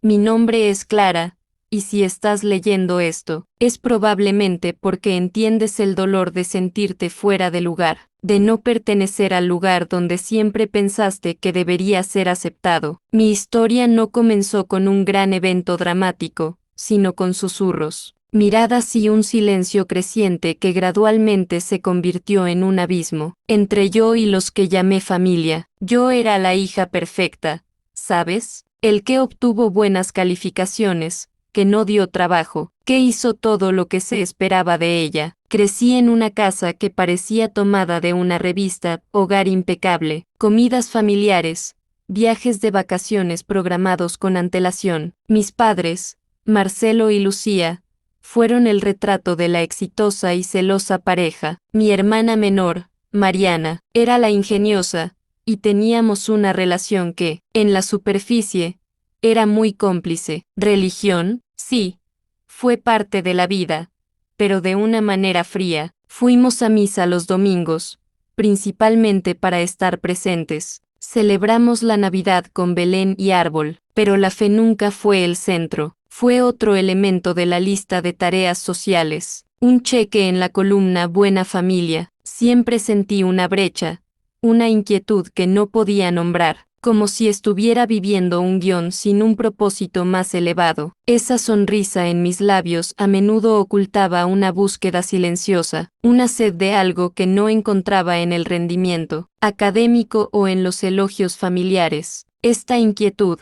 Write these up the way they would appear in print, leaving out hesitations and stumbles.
Mi nombre es Clara, y si estás leyendo esto, es probablemente porque entiendes el dolor de sentirte fuera de lugar, de no pertenecer al lugar donde siempre pensaste que debería ser aceptado. Mi historia no comenzó con un gran evento dramático, sino con susurros, miradas y un silencio creciente que gradualmente se convirtió en un abismo, entre yo y los que llamé familia. Yo era la hija perfecta, ¿sabes? El que obtuvo buenas calificaciones, que no dio trabajo, que hizo todo lo que se esperaba de ella. Crecí en una casa que parecía tomada de una revista, hogar impecable, comidas familiares, viajes de vacaciones programados con antelación. Mis padres, Marcelo y Lucía, fueron el retrato de la exitosa y celosa pareja. Mi hermana menor, Mariana, era la ingeniosa, y teníamos una relación que, en la superficie, era muy cómplice. Religión, sí, fue parte de la vida, pero de una manera fría. Fuimos a misa los domingos, principalmente para estar presentes. Celebramos la Navidad con Belén y árbol, pero la fe nunca fue el centro. Fue otro elemento de la lista de tareas sociales. Un cheque en la columna Buena Familia. Siempre sentí una brecha, una inquietud que no podía nombrar, como si estuviera viviendo un guión sin un propósito más elevado. Esa sonrisa en mis labios a menudo ocultaba una búsqueda silenciosa, una sed de algo que no encontraba en el rendimiento académico o en los elogios familiares. Esta inquietud,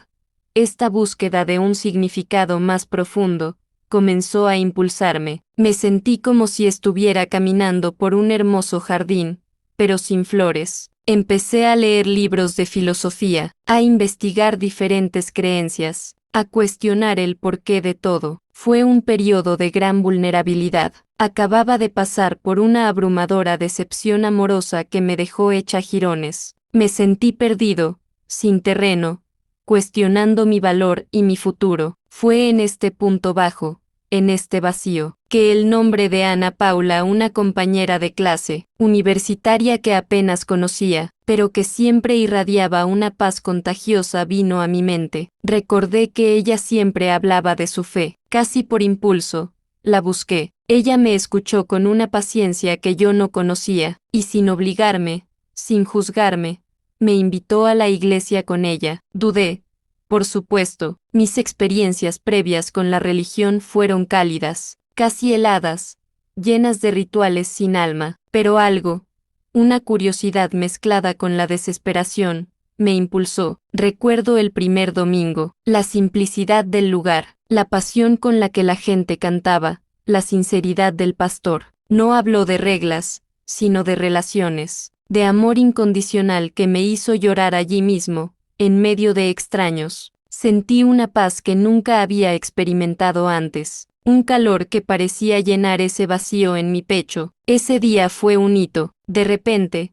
esta búsqueda de un significado más profundo, comenzó a impulsarme. Me sentí como si estuviera caminando por un hermoso jardín, pero sin flores. Empecé a leer libros de filosofía, a investigar diferentes creencias, a cuestionar el porqué de todo. Fue un periodo de gran vulnerabilidad. Acababa de pasar por una abrumadora decepción amorosa que me dejó hecha jirones. Me sentí perdido, sin terreno, cuestionando mi valor y mi futuro. Fue en este punto bajo, en este vacío, que el nombre de Ana Paula, una compañera de clase, universitaria que apenas conocía, pero que siempre irradiaba una paz contagiosa, vino a mi mente. Recordé que ella siempre hablaba de su fe, casi por impulso. La busqué. Ella me escuchó con una paciencia que yo no conocía, y sin obligarme, sin juzgarme, me invitó a la iglesia con ella. Dudé. Por supuesto, mis experiencias previas con la religión fueron cálidas, casi heladas, llenas de rituales sin alma, pero algo, una curiosidad mezclada con la desesperación, me impulsó. Recuerdo el primer domingo, la simplicidad del lugar, la pasión con la que la gente cantaba, la sinceridad del pastor. No habló de reglas, sino de relaciones, de amor incondicional que me hizo llorar allí mismo, en medio de extraños. Sentí una paz que nunca había experimentado antes, un calor que parecía llenar ese vacío en mi pecho. Ese día fue un hito. De repente,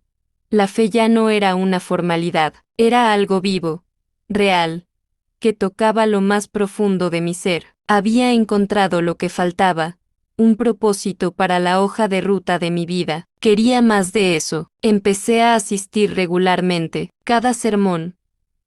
la fe ya no era una formalidad, era algo vivo, real, que tocaba lo más profundo de mi ser. Había encontrado lo que faltaba, un propósito para la hoja de ruta de mi vida. Quería más de eso. Empecé a asistir regularmente. Cada sermón,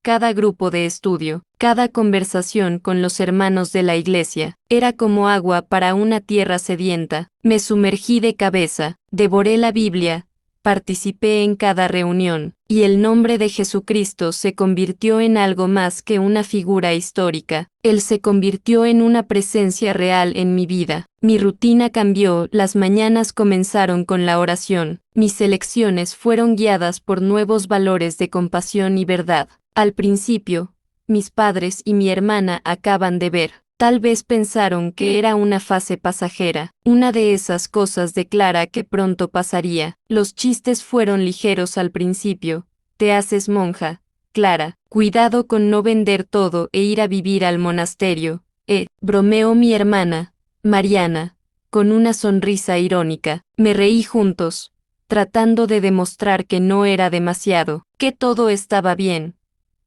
cada grupo de estudio, cada conversación con los hermanos de la iglesia, era como agua para una tierra sedienta. Me sumergí de cabeza, devoré la Biblia, participé en cada reunión, y el nombre de Jesucristo se convirtió en algo más que una figura histórica. Él se convirtió en una presencia real en mi vida. Mi rutina cambió, las mañanas comenzaron con la oración, mis elecciones fueron guiadas por nuevos valores de compasión y verdad. Al principio, mis padres y mi hermana acaban de ver. Tal vez pensaron que era una fase pasajera, una de esas cosas de Clara que pronto pasaría. Los chistes fueron ligeros al principio. Te haces monja, Clara. Cuidado con no vender todo e ir a vivir al monasterio. Bromeó mi hermana, Mariana, con una sonrisa irónica. Me reí juntos, tratando de demostrar que no era demasiado, que todo estaba bien.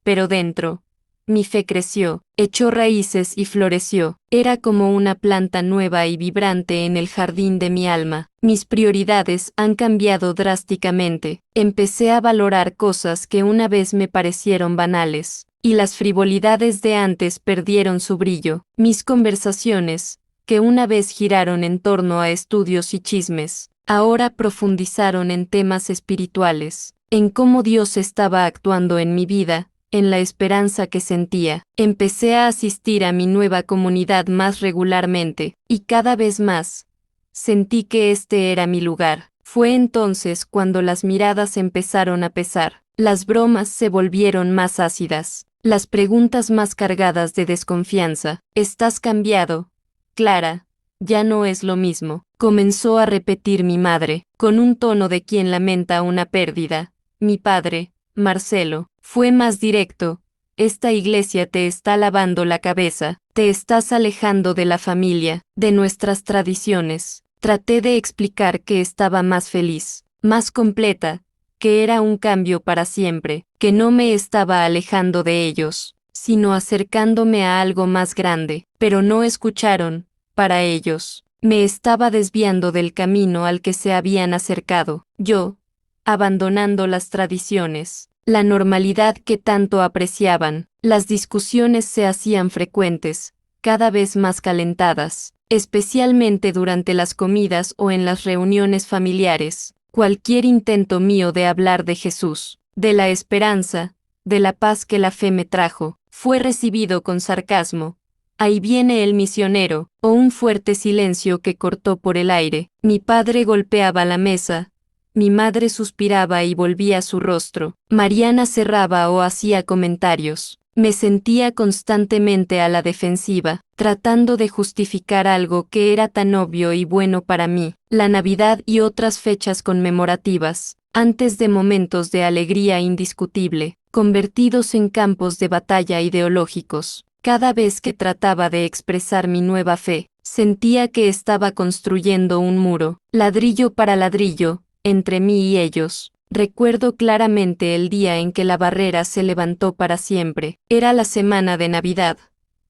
Pero dentro, mi fe creció, echó raíces y floreció. Era como una planta nueva y vibrante en el jardín de mi alma. Mis prioridades han cambiado drásticamente. Empecé a valorar cosas que una vez me parecieron banales. y las frivolidades de antes perdieron su brillo. Mis conversaciones, que una vez giraron en torno a estudios y chismes, ahora profundizaron en temas espirituales, en cómo Dios estaba actuando en mi vida, en la esperanza que sentía. Empecé a asistir a mi nueva comunidad más regularmente, y cada vez más sentí que este era mi lugar. Fue entonces cuando las miradas empezaron a pesar, las bromas se volvieron más ácidas, las preguntas más cargadas de desconfianza. ¿Estás cambiado, Clara? Ya no es lo mismo, comenzó a repetir mi madre, con un tono de quien lamenta una pérdida. Mi padre, Marcelo, fue más directo. Esta iglesia te está lavando la cabeza, te estás alejando de la familia, de nuestras tradiciones. Traté de explicar que estaba más feliz, más completa, que era un cambio para siempre, que no me estaba alejando de ellos, sino acercándome a algo más grande, pero no escucharon. Para ellos, me estaba desviando del camino al que se habían acercado. Yo, abandonando las tradiciones, la normalidad que tanto apreciaban. Las discusiones se hacían frecuentes, cada vez más calentadas, especialmente durante las comidas o en las reuniones familiares. Cualquier intento mío de hablar de Jesús, de la esperanza, de la paz que la fe me trajo, fue recibido con sarcasmo. Ahí viene el misionero, o un fuerte silencio que cortó por el aire. Mi padre golpeaba la mesa, mi madre suspiraba y volvía su rostro. Mariana cerraba o hacía comentarios. Me sentía constantemente a la defensiva, tratando de justificar algo que era tan obvio y bueno para mí. La Navidad y otras fechas conmemorativas, antes de momentos de alegría indiscutible, convertidos en campos de batalla ideológicos. Cada vez que trataba de expresar mi nueva fe, sentía que estaba construyendo un muro, ladrillo para ladrillo, entre mí y ellos. Recuerdo claramente el día en que la barrera se levantó para siempre. Era la semana de Navidad.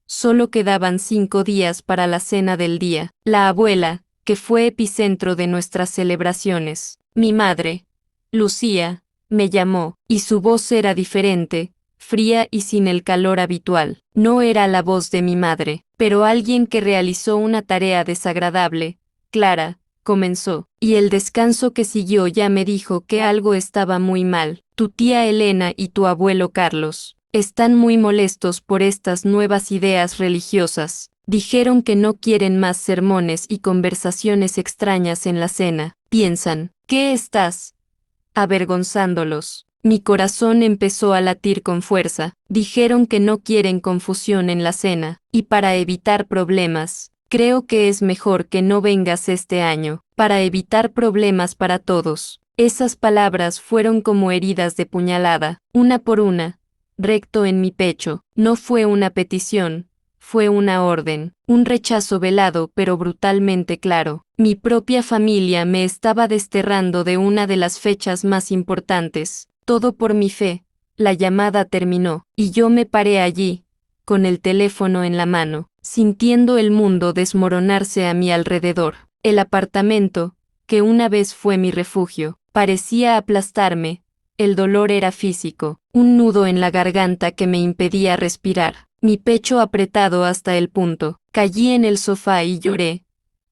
Solo quedaban 5 días para la cena del día. La abuela, que fue epicentro de nuestras celebraciones, mi madre, Lucía, me llamó, y su voz era diferente, fría y sin el calor habitual. No era la voz de mi madre, pero alguien que realizó una tarea desagradable. Clara, comenzó, y el descanso que siguió ya me dijo que algo estaba muy mal. Tu tía Elena y tu abuelo Carlos están muy molestos por estas nuevas ideas religiosas. Dijeron que no quieren más sermones y conversaciones extrañas en la cena. Piensan, ¿qué estás avergonzándolos? Mi corazón empezó a latir con fuerza. Dijeron que no quieren confusión en la cena, y para evitar problemas, creo que es mejor que no vengas este año, para evitar problemas para todos. Esas palabras fueron como heridas de puñalada, una por una, recto en mi pecho. No fue una petición, fue una orden, un rechazo velado pero brutalmente claro. Mi propia familia me estaba desterrando de una de las fechas más importantes. Todo por mi fe. La llamada terminó, y yo me paré allí, con el teléfono en la mano, sintiendo el mundo desmoronarse a mi alrededor. El apartamento, que una vez fue mi refugio, parecía aplastarme. El dolor era físico, un nudo en la garganta que me impedía respirar, mi pecho apretado hasta el punto. Caí en el sofá y lloré.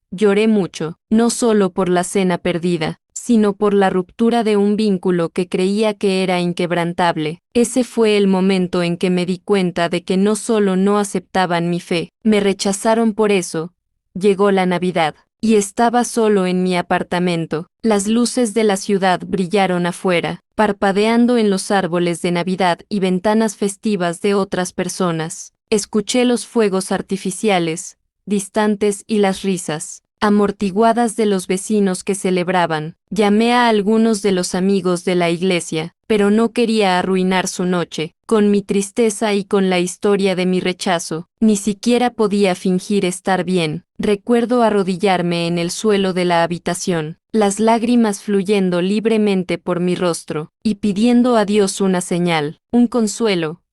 Lloré mucho, no solo por la cena perdida, sino por la ruptura de un vínculo que creía que era inquebrantable. Ese fue el momento en que me di cuenta de que no solo no aceptaban mi fe, me rechazaron por eso. Llegó la Navidad, y estaba solo en mi apartamento. Las luces de la ciudad brillaron afuera, parpadeando en los árboles de Navidad y ventanas festivas de otras personas. Escuché los fuegos artificiales, distantes, y las risas amortiguadas de los vecinos que celebraban. Llamé a algunos de los amigos de la iglesia, pero no quería arruinar su noche, con mi tristeza y con la historia de mi rechazo. Ni siquiera podía fingir estar bien. Recuerdo arrodillarme en el suelo de la habitación, las lágrimas fluyendo libremente por mi rostro, y pidiendo a Dios una señal, un consuelo.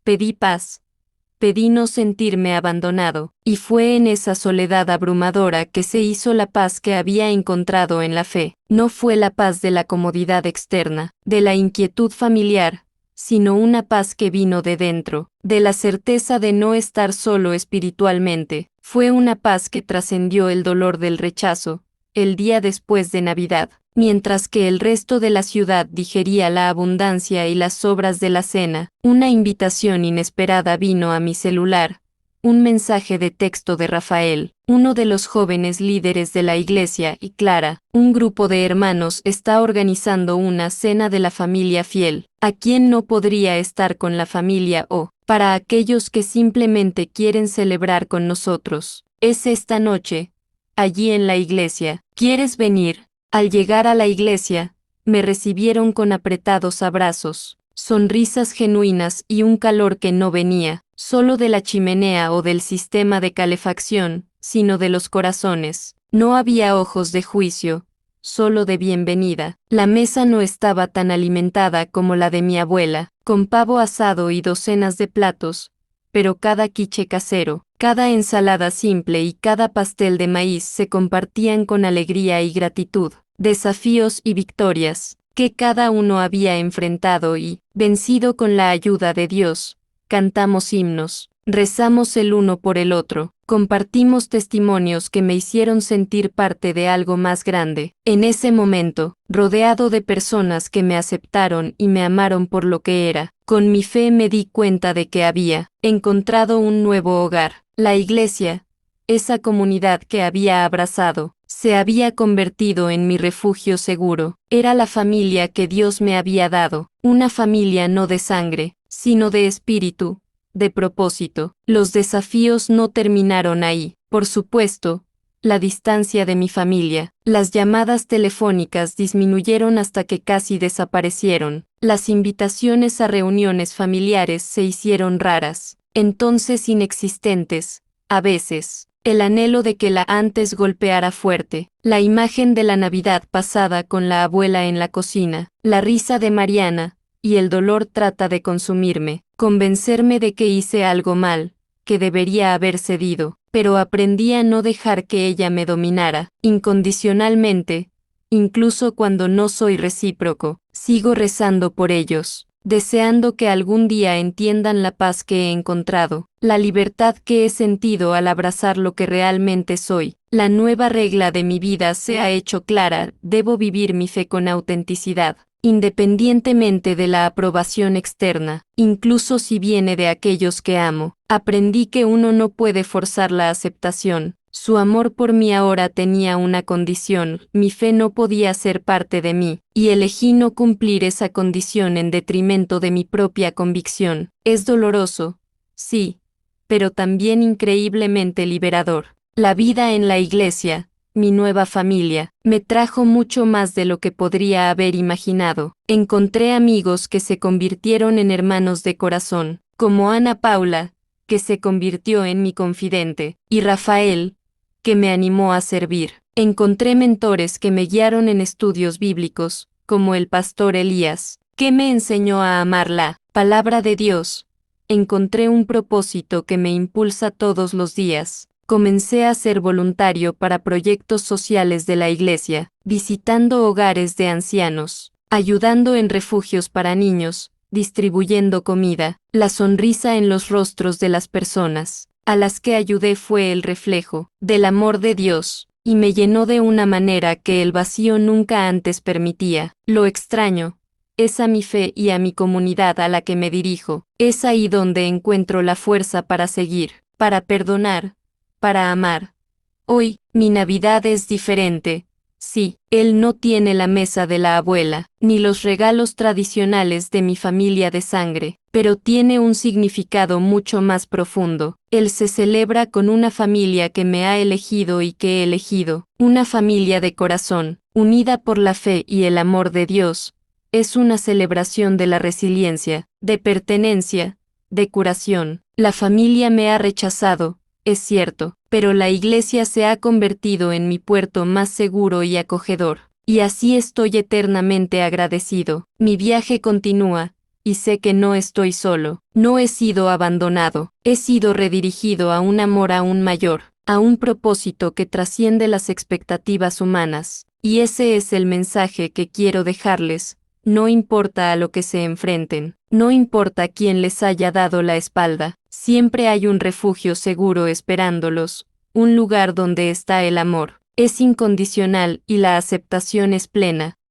Pedí paz. Pedí no sentirme abandonado, y fue en esa soledad abrumadora que se hizo la paz que había encontrado en la fe. No fue la paz de la comodidad externa, de la inquietud familiar, sino una paz que vino de dentro, de la certeza de no estar solo espiritualmente. Fue una paz que trascendió el dolor del rechazo, el día después de Navidad, mientras que el resto de la ciudad digería la abundancia y las sobras de la cena. Una invitación inesperada vino a mi celular, un mensaje de texto de Rafael, uno de los jóvenes líderes de la iglesia, y Clara, un grupo de hermanos está organizando una cena de la familia fiel. ¿A quién no podría estar con la familia o, para aquellos que simplemente quieren celebrar con nosotros? Es esta noche, allí en la iglesia. ¿Quieres venir? Al llegar a la iglesia, me recibieron con apretados abrazos, sonrisas genuinas y un calor que no venía solo de la chimenea o del sistema de calefacción, sino de los corazones. No había ojos de juicio, solo de bienvenida. La mesa no estaba tan alimentada como la de mi abuela, con pavo asado y docenas de platos, pero cada quiche casero, cada ensalada simple y cada pastel de maíz se compartían con alegría y gratitud, desafíos y victorias, que cada uno había enfrentado y, vencido con la ayuda de Dios. Cantamos himnos, rezamos el uno por el otro, compartimos testimonios que me hicieron sentir parte de algo más grande. En ese momento, rodeado de personas que me aceptaron y me amaron por lo que era, con mi fe me di cuenta de que había encontrado un nuevo hogar. La iglesia, esa comunidad que había abrazado, se había convertido en mi refugio seguro. Era la familia que Dios me había dado, una familia no de sangre, sino de espíritu, de propósito. Los desafíos no terminaron ahí. Por supuesto, la distancia de mi familia, las llamadas telefónicas disminuyeron hasta que casi desaparecieron. Las invitaciones a reuniones familiares se hicieron raras, entonces inexistentes, a veces. El anhelo de que la antes golpeara fuerte, la imagen de la Navidad pasada con la abuela en la cocina, la risa de Mariana, y el dolor trata de consumirme, convencerme de que hice algo mal, que debería haber cedido, pero aprendí a no dejar que ella me dominara, incondicionalmente, incluso cuando no soy recíproco. Sigo rezando por ellos, deseando que algún día entiendan la paz que he encontrado, la libertad que he sentido al abrazar lo que realmente soy. La nueva regla de mi vida se ha hecho clara: debo vivir mi fe con autenticidad, independientemente de la aprobación externa, incluso si viene de aquellos que amo. Aprendí que uno no puede forzar la aceptación. Su amor por mí ahora tenía una condición: mi fe no podía ser parte de mí, y elegí no cumplir esa condición en detrimento de mi propia convicción. Es doloroso, sí, pero también increíblemente liberador. La vida en la iglesia, mi nueva familia, me trajo mucho más de lo que podría haber imaginado. Encontré amigos que se convirtieron en hermanos de corazón, como Ana Paula, que se convirtió en mi confidente, y Rafael, que me animó a servir. Encontré mentores que me guiaron en estudios bíblicos, como el pastor Elías, que me enseñó a amar la palabra de Dios. Encontré un propósito que me impulsa todos los días. Comencé a ser voluntario para proyectos sociales de la iglesia, visitando hogares de ancianos, ayudando en refugios para niños, distribuyendo comida. La sonrisa en los rostros de las personas a las que ayudé fue el reflejo del amor de Dios, y me llenó de una manera que el vacío nunca antes permitía. Lo extraño es a mi fe y a mi comunidad a la que me dirijo. Es ahí donde encuentro la fuerza para seguir, para perdonar, para amar. Hoy, mi Navidad es diferente. Sí, él no tiene la mesa de la abuela, ni los regalos tradicionales de mi familia de sangre, pero tiene un significado mucho más profundo. Él se celebra con una familia que me ha elegido y que he elegido, una familia de corazón, unida por la fe y el amor de Dios. Es una celebración de la resiliencia, de pertenencia, de curación. La familia me ha rechazado, es cierto, pero la iglesia se ha convertido en mi puerto más seguro y acogedor, y así estoy eternamente agradecido. Mi viaje continúa, y sé que no estoy solo. No he sido abandonado, he sido redirigido a un amor aún mayor, a un propósito que trasciende las expectativas humanas, y ese es el mensaje que quiero dejarles. No importa a lo que se enfrenten, No importa quién les haya dado la espalda, siempre hay un refugio seguro esperándolos, un lugar donde está el amor. Es incondicional y la aceptación es plena.